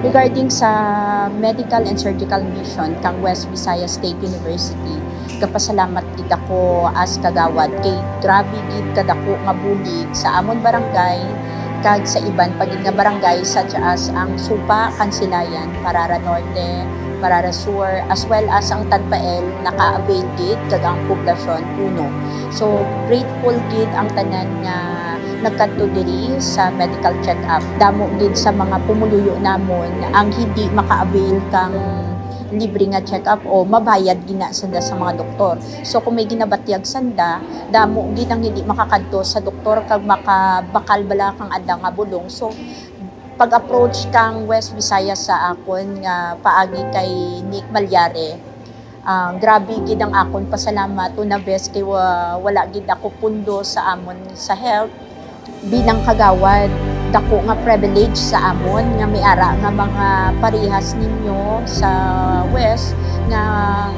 Regarding sa medical and surgical mission kang West Visayas State University, kapasalamat gid ako as kagawad kay grabe gid kadako nga bulig sa amon barangay kag sa iban pagid nga barangay such as ang Supa, Kansilayan, Parara Norte, Parara Sur, as well as ang Tadpael naka-avail gid kag ang poblasyon puno. So grateful gid ang tanan nga nagkadto diri sa medical check-up. Damo gid sa mga pumuluyo namon ang hindi maka-avail kang libre nga check-up o mabayad gina sanda sa mga doktor. So kung may ginabatyag sanda, damo gid ang hindi makakadto sa doktor kag makabakal bala kang adda nga bulong. So pag-approach kang West Visayas sa akon nga paagi kay Nick Malyare, grabe gid ang akon pasalamat una bes kay wala gid ako pundo sa amon sa health bilang kagawad. Dako nga privilege sa amon nga may ara nga mga parehas ninyo sa West nga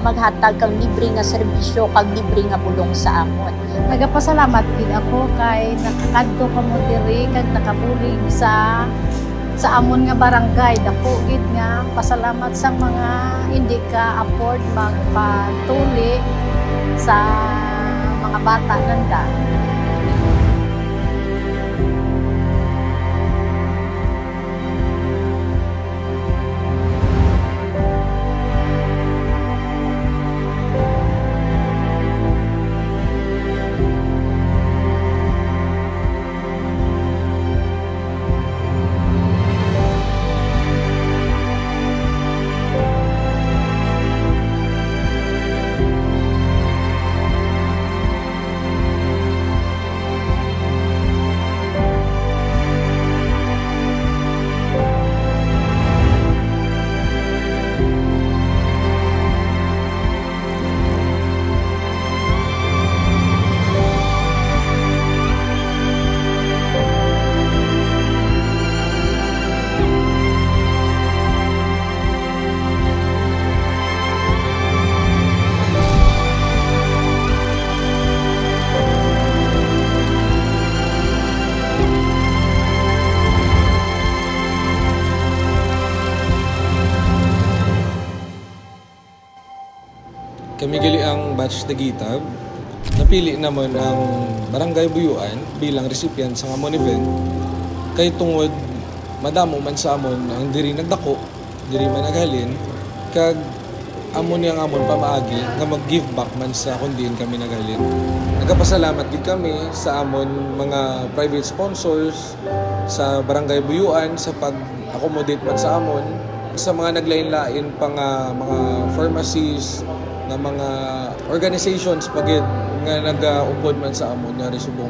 maghatag kang libre nga serbisyo kag libre nga bulong sa amon. Nagapasalamat gid ako kay nakakadto kamo diri kag nakabulig sa amon nga barangay. Dako gid nga pasalamat sa mga hindi ka afford magpatuli sa mga bata nanda. Kami gali ang batch na gitab. Napili naman ang Barangay Buyuan bilang recipient sa amon event. Kay tungod madamo man sa amon ang diri nagdako, diri man naghalin, kag amon yang amon pamaagi nga mag-give back man sa kundin kami naghalin. Nagapasalamat gid kami sa amon mga private sponsors sa Barangay Buyuan sa pag-accommodate man sa amon, sa mga naglain-lain pa nga mga pharmacies na mga organizations pagid nga nag-upod man sa amon nga resubong